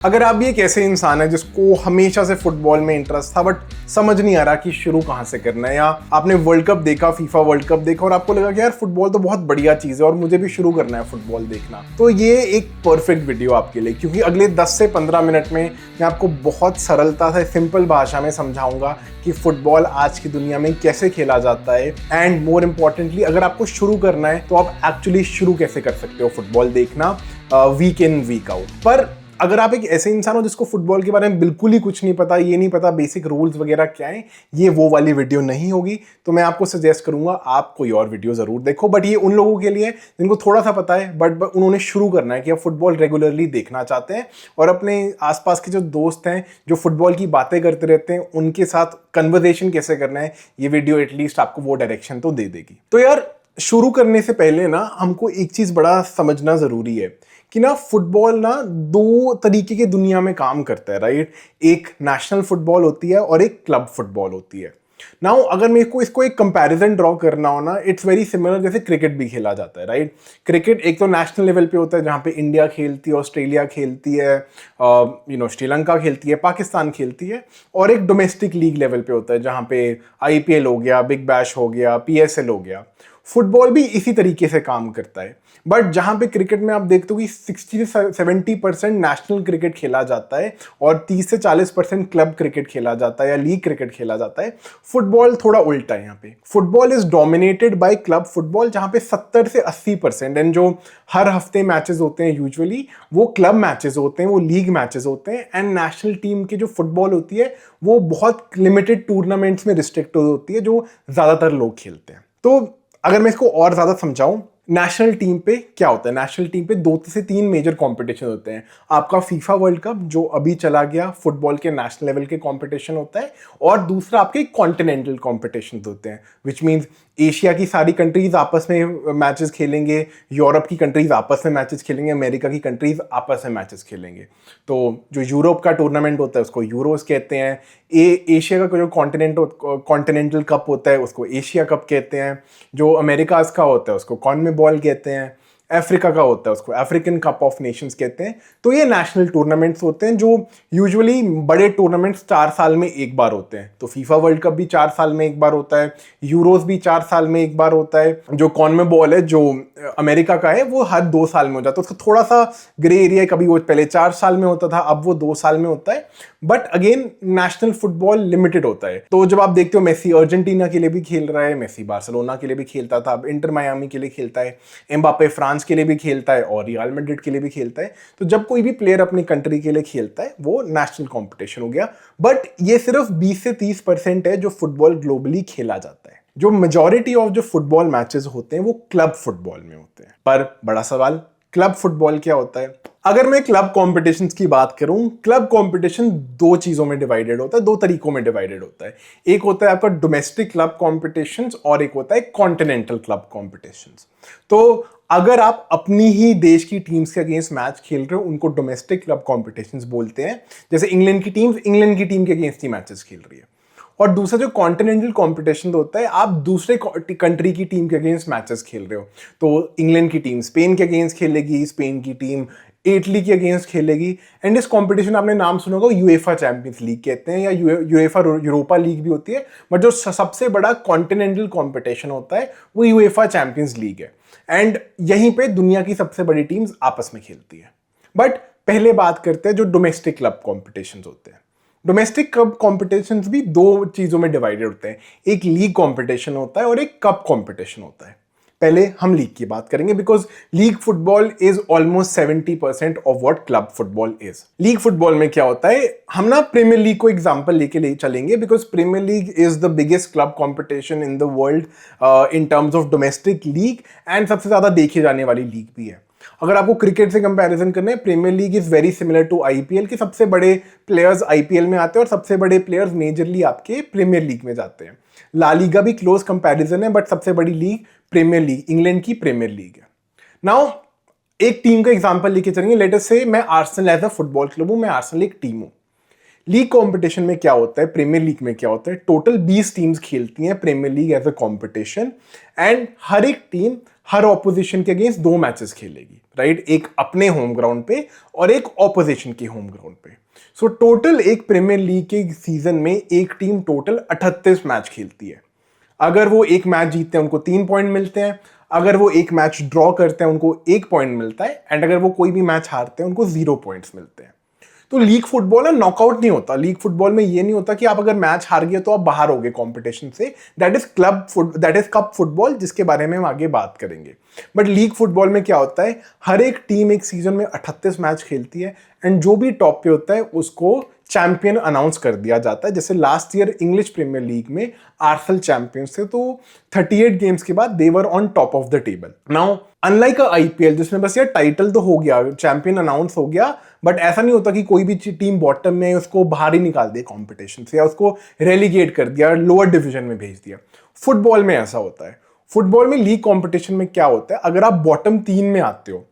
अगर आप भी एक ऐसे इंसान है जिसको हमेशा से फुटबॉल में इंटरेस्ट था बट समझ नहीं आ रहा कि शुरू कहाँ से करना है, या आपने वर्ल्ड कप देखा, फीफा वर्ल्ड कप देखा और आपको लगा कि यार फुटबॉल तो बहुत बढ़िया चीज़ है और मुझे भी शुरू करना है फुटबॉल देखना, तो ये एक परफेक्ट वीडियो आपके लिए, क्योंकि अगले 10 से 15 मिनट में मैं आपको बहुत सरलता से सिंपल भाषा में समझाऊंगा कि फुटबॉल आज की दुनिया में कैसे खेला जाता है एंड मोर इम्पोर्टेंटली अगर आपको शुरू करना है तो आप एक्चुअली शुरू कैसे कर सकते हो फुटबॉल देखना वीक इन वीक आउट। पर अगर आप एक ऐसे इंसान हो जिसको फुटबॉल के बारे में बिल्कुल ही कुछ नहीं पता, ये नहीं पता बेसिक रूल्स वगैरह क्या है, ये वो वाली वीडियो नहीं होगी। तो मैं आपको सजेस्ट करूंगा आप कोई और वीडियो जरूर देखो, बट ये उन लोगों के लिए जिनको थोड़ा सा पता है बट उन्होंने शुरू करना है कि आप फुटबॉल रेगुलरली देखना चाहते हैं और अपने आसपास के जो दोस्त हैं जो फुटबॉल की बातें करते रहते हैं उनके साथ कन्वर्सेशन कैसे करना है, ये वीडियो एटलीस्ट आपको वो डायरेक्शन तो दे देगी। तो यार शुरू करने से पहले ना हमको एक चीज बड़ा समझना जरूरी है कि ना फुटबॉल ना दो तरीके की दुनिया में काम करता है, राइट। एक नेशनल फुटबॉल होती है और एक क्लब फुटबॉल होती है। नाउ अगर मेरे को इसको एक कंपैरिजन ड्रॉ करना हो ना, इट्स वेरी सिमिलर जैसे क्रिकेट भी खेला जाता है, राइट। क्रिकेट एक तो नेशनल लेवल पे होता है जहाँ पे इंडिया खेलती है, ऑस्ट्रेलिया खेलती है, श्रीलंका खेलती है, पाकिस्तान खेलती है, और एक डोमेस्टिक लीग लेवल पे होता है जहाँ पे आईपीएल हो गया, बिग बैश हो गया, पीएसएल हो गया। फुटबॉल भी इसी तरीके से काम करता है, बट जहां पे क्रिकेट में आप देखते हो कि 60 से 70% नेशनल क्रिकेट खेला जाता है और 30 से 40% क्लब क्रिकेट खेला जाता है या लीग क्रिकेट खेला जाता है। फुटबॉल थोड़ा उल्टा है। यहाँ पे football is dominated by club football, जहां पे 70 से 80% एंड जो हर हफ्ते मैचेस होते हैं यूजुअली वो क्लब मैचेस होते हैं, वो लीग मैचेस होते हैं। एंड नेशनल टीम की जो फुटबॉल होती है वो बहुत लिमिटेड टूर्नामेंट्स में रिस्ट्रिक्टेड होती है जो ज्यादातर लोग खेलते हैं। तो अगर मैं इसको और ज्यादा समझाऊं, नेशनल टीम पे क्या होता है, नेशनल टीम पे 2 से 3 मेजर कंपटीशन होते हैं। आपका फीफा वर्ल्ड कप जो अभी चला गया, फुटबॉल के नेशनल लेवल के कंपटीशन होता है, और दूसरा आपके कॉन्टिनेंटल कंपटीशन होते हैं, विच मींस एशिया की सारी कंट्रीज आपस में मैचेस खेलेंगे, यूरोप की कंट्रीज आपस में मैचेस खेलेंगे, अमेरिका की कंट्रीज आपस में मैचेस खेलेंगे। तो जो यूरोप का टूर्नामेंट होता है उसको यूरोस कहते हैं, एशिया का जो कॉन्टिनेंटल कप होता है उसको एशिया कप कहते हैं, जो अमेरिका का होता है उसको कॉन्मेबॉल कहते हैं, अफ्रीका का होता है उसको अफ्रीकन कप ऑफ नेशंस कहते हैं। तो ये नेशनल टूर्नामेंट्स होते हैं जो यूजुअली बड़े टूर्नामेंट्स 4 साल में एक बार होते हैं। तो फीफा वर्ल्ड कप भी 4 साल में एक बार होता है, यूरोस भी 4 साल में एक बार होता है, जो कॉन्मेबॉल है जो अमेरिका का है वो हर 2 साल में हो जाता है। उसका थोड़ा सा ग्रे एरिया है, कभी वो पहले 4 साल में होता था, अब वो 2 साल में होता है, but again national football limited होता है। तो जब आप देखते हो मेसी अर्जेंटीना के लिए भी खेल रहा है, मेसी बार्सिलोना के लिए भी खेलता था, अब इंटर मायामी के लिए खेलता है, एम्बापे फ्रांस के लिए भी खेलता है और रियल मैड्रिड के लिए भी खेलता है। तो जब कोई भी प्लेयर अपनी कंट्री के लिए खेलता है वो नेशनल कंपटीशन हो गया। बट ये सिर्फ 20 से 30% है जो फुटबॉल ग्लोबली खेला जाता है। जो मेजॉरिटी ऑफ जो फुटबॉल मैचेस होते हैं वो क्लब फुटबॉल में होते हैं। पर बड़ा सवाल, क्लब फुटबॉल क्या होता है? अगर मैं क्लब कॉम्पिटिशन्स की बात करूं, क्लब कंपटीशन 2 चीजों में डिवाइडेड होता है, 2 तरीकों में डिवाइडेड होता है। एक होता है आपका डोमेस्टिक क्लब कॉम्पिटिशन्स और एक होता है कॉन्टिनेंटल क्लब कॉम्पिटिशन्स। तो अगर आप अपनी ही देश की टीम्स के अगेंस्ट मैच खेल रहे हो उनको डोमेस्टिक क्लब कॉम्पिटिशन्स बोलते हैं। जैसे इंग्लैंड की टीम्स इंग्लैंड की टीम के अगेंस्ट ही मैचेस खेल रही है। और दूसरा जो कॉन्टिनेंटल कंपटीशन होता है, आप दूसरे कंट्री की टीम के अगेंस्ट मैचेस खेल रहे हो। तो इंग्लैंड की टीम स्पेन के अगेंस्ट खेलेगी, स्पेन की टीम इटली के अगेंस्ट खेलेगी। एंड इस कंपटीशन आपने नाम सुना होगा, यूएफा चैंपियंस लीग कहते हैं या यूएफा यूरोपा लीग भी होती है, बट जो सबसे बड़ा कॉन्टिनेंटल कंपटीशन होता है वो यूएफा चैंपियंस लीग है। एंड यहीं पे दुनिया की सबसे बड़ी टीम्स आपस में खेलती है। बट पहले बात करते हैं जो डोमेस्टिक क्लब कॉम्पिटिशन्स होते हैं। डोमेस्टिक कप कॉम्पिटिशन्स भी 2 चीजों में डिवाइडेड होते हैं, एक लीग कॉम्पिटिशन होता है और एक कप कॉम्पिटिशन होता है। पहले हम लीग की बात करेंगे because league football is almost 70% of what club football is. League football में क्या होता है, हम ना प्रीमियर लीग को एग्जांपल लेके ले चलेंगे because Premier League is the biggest club competition in the world in terms of domestic league and सबसे ज्यादा देखी जाने वाली लीग भी है। अगर आपको क्रिकेट से कंपैरिजन करना है, Premier League is very similar to IPL के सबसे बड़े प्लेयर्स आईपीएल में आते हैं और सबसे बड़े प्लेयर्स मेजरली आपके प्रीमियर लीग में जाते हैं। ला लीगा भी क्लोज कंपैरिजन है, बट सबसे बड़ी लीग प्रीमियर लीग, इंग्लैंड की प्रीमियर लीग है। नाउ एक टीम का एग्जांपल लेके चलेंगे। लेट अस से मैं Arsenal as a football club हूं, मैं आर्सेनल एक टीम हूं। लीग कंपटीशन में क्या होता है, प्रीमियर लीग में क्या होता है, टोटल 20 टीम्स खेलती हैं premier league as a competition. And हर एक टीम हर ऑपोजिशन के अगेंस्ट 2 मैचेस खेलेगी, राइट? एक अपने होम ग्राउंड पे और एक ऑपोजिशन के होम ग्राउंड पे। सो टोटल एक प्रीमियर लीग के सीजन में एक टीम टोटल 38 मैच खेलती है। अगर वो एक मैच जीतते हैं उनको 3 पॉइंट मिलते हैं, अगर वो एक मैच ड्रॉ करते हैं उनको 1 पॉइंट मिलता है, एंड अगर वो कोई भी मैच हारते हैं उनको 0 पॉइंट्स मिलते हैं। तो लीग फुटबॉल है, नॉकआउट नहीं होता। लीग फुटबॉल में ये नहीं होता कि आप अगर मैच हार गए तो आप बाहर हो गए कॉम्पिटिशन से। दैट इज कप फुटबॉल, जिसके बारे में हम आगे बात करेंगे। बट लीग फुटबॉल में क्या होता है, हर एक टीम एक सीजन में 38 मैच खेलती है, एंड जो भी टॉप पे होता है उसको चैंपियन अनाउंस कर दिया जाता है। जैसे last year English Premier League में आर्सेनल चैंपियंस थे, तो 38 गेम्स के बाद they were on top of the table. Now unlike IPL जिसमें बस यार टाइटल तो हो गया, चैंपियन अनाउंस हो गया, बट ऐसा नहीं होता कि कोई भी टीम बॉटम में उसको बाहर ही निकाल दे कॉम्पिटिशन से या उसको रेलीगेट कर दिया, लोअर डिवीजन में भेज दिया। फुटबॉल में ऐसा होता है। फुटबॉल में लीग कॉम्पिटिशन में क्या होता है, अगर आप बॉटम 3 में आते हो,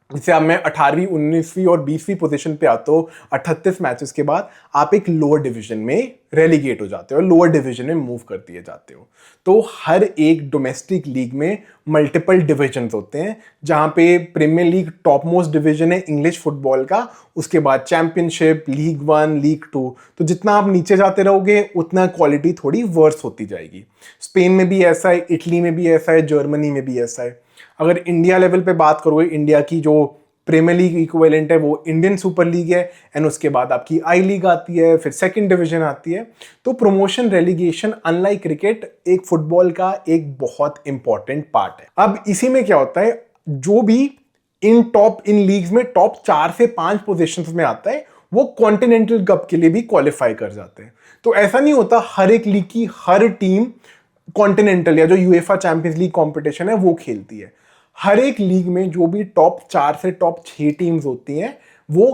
जैसे अब मैं 18वीं 19वीं और 20वीं पोजीशन पे आता हूँ 38 मैचेस के बाद, आप एक लोअर डिवीजन में रेलीगेट हो जाते हो, लोअर डिवीजन में मूव कर दिए जाते हो। तो हर एक डोमेस्टिक लीग में मल्टीपल डिविजन्स होते हैं, जहां पे Premier League top most division है इंग्लिश फुटबॉल का, उसके बाद चैंपियनशिप, लीग 1, लीग 2। तो जितना आप नीचे जाते रहोगे उतना क्वालिटी थोड़ी वर्स होती जाएगी। स्पेन में भी ऐसा है, इटली में भी ऐसा है, जर्मनी में भी ऐसा है। अगर इंडिया लेवल पे बात करोगे, इंडिया की जो प्रीमियर लीग इक्विवेलेंट है वो इंडियन सुपर लीग है, एंड उसके बाद आपकी आई लीग आती है, फिर सेकंड डिवीजन आती है। तो प्रमोशन रेलीगेशन अनलाइक क्रिकेट एक फुटबॉल का एक बहुत इंपॉर्टेंट पार्ट है। अब इसी में क्या होता है, जो भी इन लीग्स में टॉप 4 से 5 पोजीशंस में आता है वो कॉन्टिनेंटल कप के लिए भी क्वालिफाई कर जाते हैं। तो ऐसा नहीं होता हर एक लीग की हर टीम कॉन्टिनेंटल या जो यूएफा चैंपियंस लीग कॉम्पिटिशन है वो खेलती है। हर एक लीग में जो भी टॉप 4 से टॉप 6 टीम्स होती हैं वो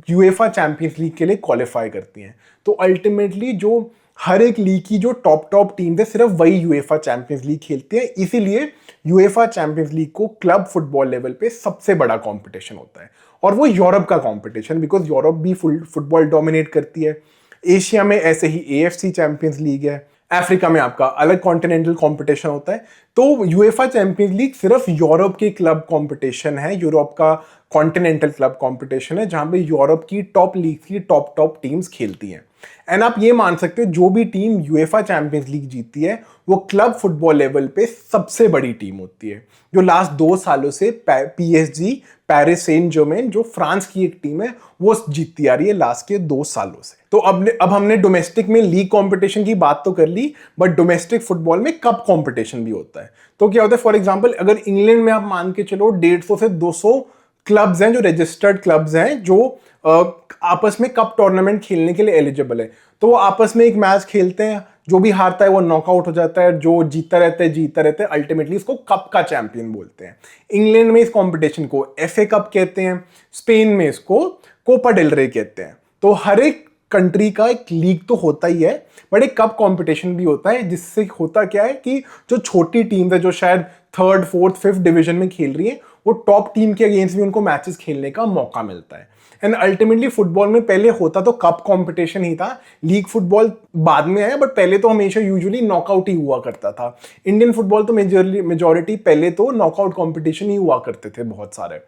यूएफा चैंपियंस लीग के लिए क्वालिफाई करती हैं। तो अल्टीमेटली जो हर एक लीग की जो टॉप टीम्स है सिर्फ वही यूएफा चैंपियंस लीग खेलती है। इसीलिए यूएफा चैंपियंस लीग को क्लब फुटबॉल लेवल पे सबसे बड़ा कंपटीशन होता है, और वो यूरोप का कंपटीशन, बिकॉज यूरोप भी फुटबॉल डोमिनेट करती है। एशिया में ऐसे ही एएफसी चैंपियंस लीग है, अफ्रीका में आपका अलग कॉन्टिनेंटल कंपटीशन होता है। तो यूएफा चैंपियंस लीग सिर्फ यूरोप के क्लब कंपटीशन है, यूरोप का कॉन्टिनेंटल क्लब कंपटीशन है, जहां पे यूरोप की टॉप लीग की टॉप टीम्स खेलती हैं। एंड आप ये मान सकते हो जो भी टीम यूएफा चैंपियंस लीग जीतती है वो क्लब फुटबॉल लेवल पे सबसे बड़ी टीम होती है। जो लास्ट 2 सालों से पीएसजी, पेरिस सेंट जर्मेन, जो फ्रांस की एक टीम है, वो जीतती आ रही है लास्ट के 2 सालों से। तो अब हमने डोमेस्टिक में लीग कंपटीशन की बात तो कर ली, बट डोमेस्टिक फुटबॉल में कप कंपटीशन भी होता है। तो क्या होता है, फॉर एग्जांपल अगर इंग्लैंड में आप मान के चलो 150 से 200 क्लब्स हैं, जो रजिस्टर्ड क्लब्स हैं, जो आपस में कप टूर्नामेंट खेलने के लिए एलिजिबल है, तो वो आपस में एक मैच खेलते हैं, जो भी हारता है वो नॉकआउट हो जाता है, जो जीतता रहता है, अल्टीमेटली इसको कप का चैंपियन बोलते हैं। इंग्लैंड में इस कंपटीशन को एफए कप कहते हैं, स्पेन में इसको कोपा डेल रे कहते हैं। तो हर एक कंट्री का एक लीग तो होता ही है, बट एक कप कंपटीशन भी होता है, जिससे होता क्या है कि जो छोटी टीम है, जो शायद 3rd, 4th, 5th डिवीजन में खेल रही है, वो टॉप टीम के अगेंस्ट भी उनको मैचेस खेलने का मौका मिलता है। एंड अल्टीमेटली फुटबॉल में पहले होता तो कप कंपटीशन ही था, लीग फुटबॉल बाद में आया, बट पहले तो हमेशा यूजुअली नॉकआउट ही हुआ करता था। इंडियन फुटबॉल तो मेजॉरिटी पहले तो नॉकआउट कंपटीशन ही हुआ करते थे बहुत सारे,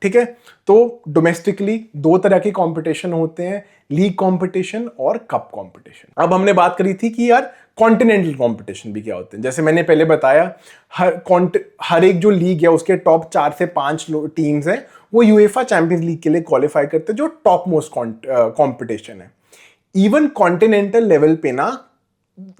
ठीक है। तो डोमेस्टिकली 2 तरह के कंपटीशन होते हैं, लीग कंपटीशन और कप कंपटीशन। अब हमने बात करी थी कि यार कॉन्टिनेंटल कंपटीशन भी क्या होते हैं। जैसे मैंने पहले बताया, हर एक जो लीग है उसके टॉप 4 से 5 टीम्स हैं, वो यूएफा चैंपियंस लीग के लिए क्वालिफाई करते हैं, जो टॉप मोस्ट कंपटीशन है। इवन कॉन्टिनेंटल लेवल पे ना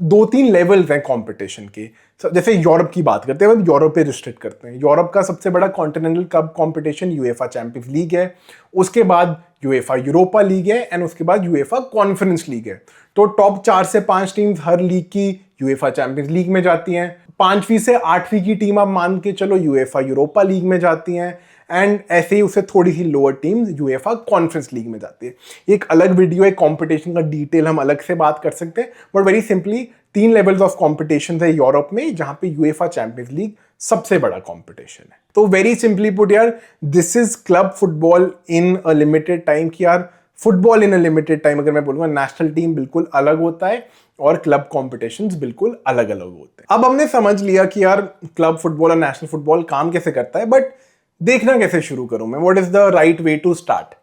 2-3 लेवल्स हैं कंपटीशन के। जैसे यूरोप की बात करते हैं, हम यूरोप पे रिस्ट्रिक्ट करते हैं। यूरोप का सबसे बड़ा continental cup competition UEFA champions league है, उसके बाद यूएफा यूरोपा लीग है, एंड उसके बाद यूएफा कॉन्फ्रेंस लीग है। तो टॉप 4 से 5 टीम्स हर लीग की यूएफा चैंपियंस लीग में जाती हैं। 5वीं से 8वीं की टीम आप मान के चलो यूएफा यूरोपा लीग में जाती हैं, एंड ऐसे ही उससे थोड़ी सी lower team UEFA Conference League में जाती है। एक अलग वीडियो है कंपटीशन का, डिटेल हम अलग से बात कर सकते हैं, but very simply 3 levels of competition है यूरोप में, जहां पे यूएफा चैंपियंस लीग सबसे बड़ा कंपटीशन है। तो वेरी सिंपली पुट यार, this is club football in a limited time, कि यार football in a limited time अगर मैं बोलूँगा, नेशनल टीम बिल्कुल अलग होता है और क्लब कॉम्पिटिशन्स बिल्कुल अलग अलग होते हैं। अब हमने समझ लिया कि यार क्लब फुटबॉल और नेशनल फुटबॉल काम कैसे करता है, बट देखना कैसे शुरू करूं मैं, what is the right way to start.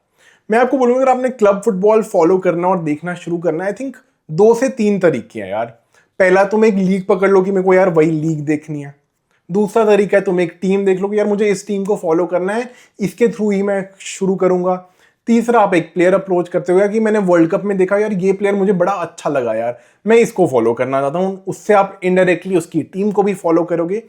मैं आपको बोलूंगा अगर आपने क्लब फुटबॉल फॉलो करना और देखना शुरू करना है, आई थिंक 2 से 3 तरीके हैं यार। पहला तुम एक लीग पकड़ लो कि मेरे को यार वही लीग देखनी है। दूसरा तरीका है तुम एक टीम देख लो कि यार मुझे इस टीम को फॉलो करना है, इसके थ्रू ही मैं शुरू करूंगा। तीसरा आप एक प्लेयर अप्रोच करते हो कि मैंने वर्ल्ड कप में देखा यार ये प्लेयर मुझे बड़ा अच्छा लगा यार, मैं इसको फॉलो करना चाहता हूं, उससे आप इनडायरेक्टली उसकी टीम को भी फॉलो करोगे।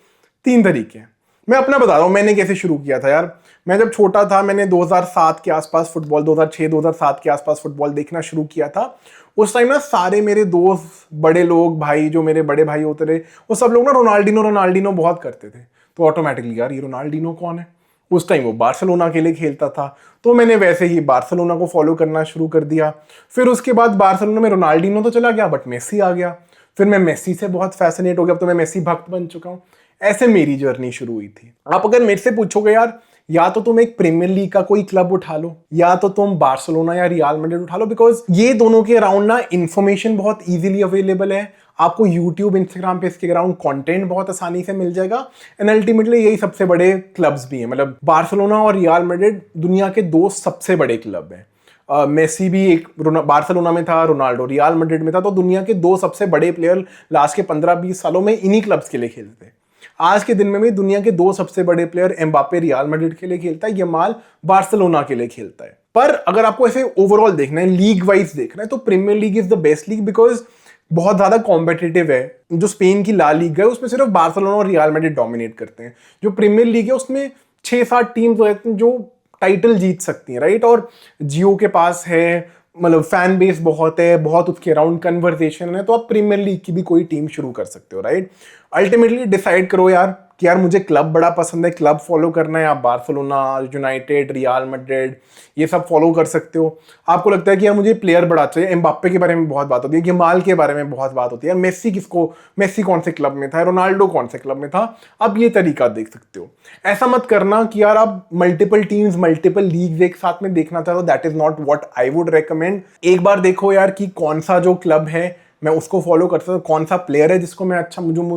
3 तरीके हैं। मैं अपना बता रहा हूँ मैंने कैसे शुरू किया था यार। मैं जब छोटा था मैंने 2007 के आसपास फुटबॉल, 2006-2007 के आसपास फुटबॉल देखना शुरू किया था। उस टाइम ना सारे मेरे दोस्त, बड़े लोग, भाई जो मेरे बड़े भाई होते रहे, वो सब लोग ना रोनाल्डिनो रोनाल्डिनो बहुत करते थे। तो ऑटोमेटिकली यार ये रोनाल्डिनो कौन है, उस टाइम वो बार्सिलोना के लिए खेलता था, तो मैंने वैसे ही बार्सिलोना को फॉलो करना शुरू कर दिया। फिर उसके बाद बार्सिलोना में रोनाल्डिनो तो चला गया बट मेसी आ गया, फिर मैं मेसी से बहुत फैसिनेट हो गया, अब तो मैं मेसी भक्त बन चुका हूँ। ऐसे मेरी जर्नी शुरू हुई थी। आप अगर मेरे से पूछोगे यार या तो तुम एक प्रीमियर लीग का कोई क्लब उठा लो या तो तुम बार्सिलोना या रियल मैड्रिड उठा लो, बिकॉज ये दोनों के अराउंड ना इंफॉर्मेशन बहुत इजीली अवेलेबल है। आपको यूट्यूब, इंस्टाग्राम पे इसके अराउंड कंटेंट बहुत आसानी से मिल जाएगा एंड अल्टीमेटली यही सबसे बड़े क्लब्स भी हैं। मतलब बार्सिलोना और रियल मैड्रिड दुनिया के 2 सबसे बड़े क्लब हैं। मेसी भी एक बार्सिलोना में था, रोनाल्डो रियल मैड्रिड में था, तो दुनिया के 2 सबसे बड़े प्लेयर लास्ट के 15-20 सालों में इन्हीं क्लब्स के लिए खेलते थे। आज के दिन में भी दुनिया के 2 सबसे बड़े प्लेयर, एम्बापे रियल मैड्रिड के लिए खेलता है, यमाल बार्सिलोना के लिए खेलता है। पर अगर आपको ऐसे ओवरऑल देखना है, लीग वाइज देखना है, तो Premier League is the best league because बहुत ज्यादा कॉम्पिटिटिव है। जो स्पेन की ला लीग है उसमें सिर्फ बार्सिलोना और रियल मैड्रिड डोमिनेट करते हैं। जो प्रीमियर लीग है उसमें 6-7 टीम्स रहती हैं जो टाइटल जीत सकती हैं, राइट। और जियो के पास है, मतलब फैन बेस बहुत है, बहुत उसके अराउंड कन्वर्सेशन है, तो आप प्रीमियर लीग की भी कोई टीम शुरू कर सकते हो, राइट। अल्टीमेटली डिसाइड करो यार कि यार मुझे क्लब बड़ा पसंद है, क्लब फॉलो करना है। आप बार्सिलोना, यूनाइटेड, रियल मैड्रिड ये सब फॉलो कर सकते हो। आपको लगता है कि यार मुझे प्लेयर बड़ा चाहिए, एम्बाप्पे के बारे में बहुत बात होती है, यमाल के बारे में बहुत बात होती है, मेसी कौन से क्लब में था, रोनाल्डो कौन से क्लब में था, अब ये तरीका देख सकते हो। ऐसा मत करना कि यार आप मल्टीपल टीम्स, मल्टीपल लीग्स एक साथ में देखना चाहते हो, that is not what I would recommend. एक बार देखो यार कि कौन सा जो क्लब है मैं उसको फॉलो करता हूँ, कौन सा प्लेयर है जिसको मैं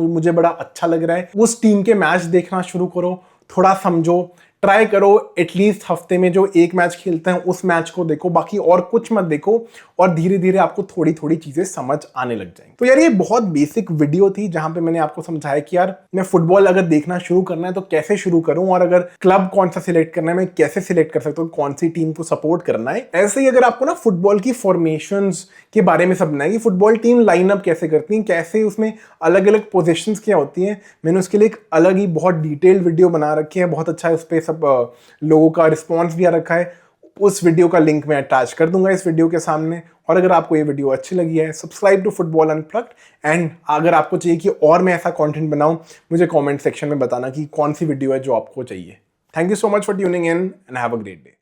मुझे बड़ा अच्छा लग रहा है, उस टीम के मैच देखना शुरू करो, थोड़ा समझो, ट्राई करो। एटलीस्ट हफ्ते में जो एक मैच खेलते हैं उस मैच को देखो, बाकी और कुछ मत देखो, और धीरे धीरे आपको थोड़ी थोड़ी चीजें समझ आने लग जाएंगी। तो यार ये बहुत बेसिक वीडियो थी जहां पे मैंने आपको समझाया कि यार मैं फुटबॉल अगर देखना शुरू करना है तो कैसे शुरू करूं, और अगर क्लब कौन सा सिलेक्ट करना है मैं कैसे सिलेक्ट कर सकता हूँ, कौन सी टीम को सपोर्ट करना है। ऐसे ही अगर आपको ना फुटबॉल की फॉर्मेशंस के बारे में समझना है कि फुटबॉल टीम लाइनअप कैसे करती है, कैसे उसमें अलग अलग पोजीशंस क्या होती हैं, मैंने उसके लिए एक अलग ही बहुत डिटेल्ड वीडियो बना रखी है, बहुत अच्छा है, उस पर सब लोगों का रिस्पॉन्स भी आ रखा है। उस वीडियो का लिंक मैं अटैच कर दूंगा इस वीडियो के सामने। और अगर आपको ये वीडियो अच्छी लगी है, subscribe to Football Unplugged. And अगर आपको चाहिए कि और मैं ऐसा कंटेंट बनाऊं, मुझे कमेंट सेक्शन में बताना कि कौन सी वीडियो है जो आपको चाहिए। Thank you so much for tuning in and have a great day.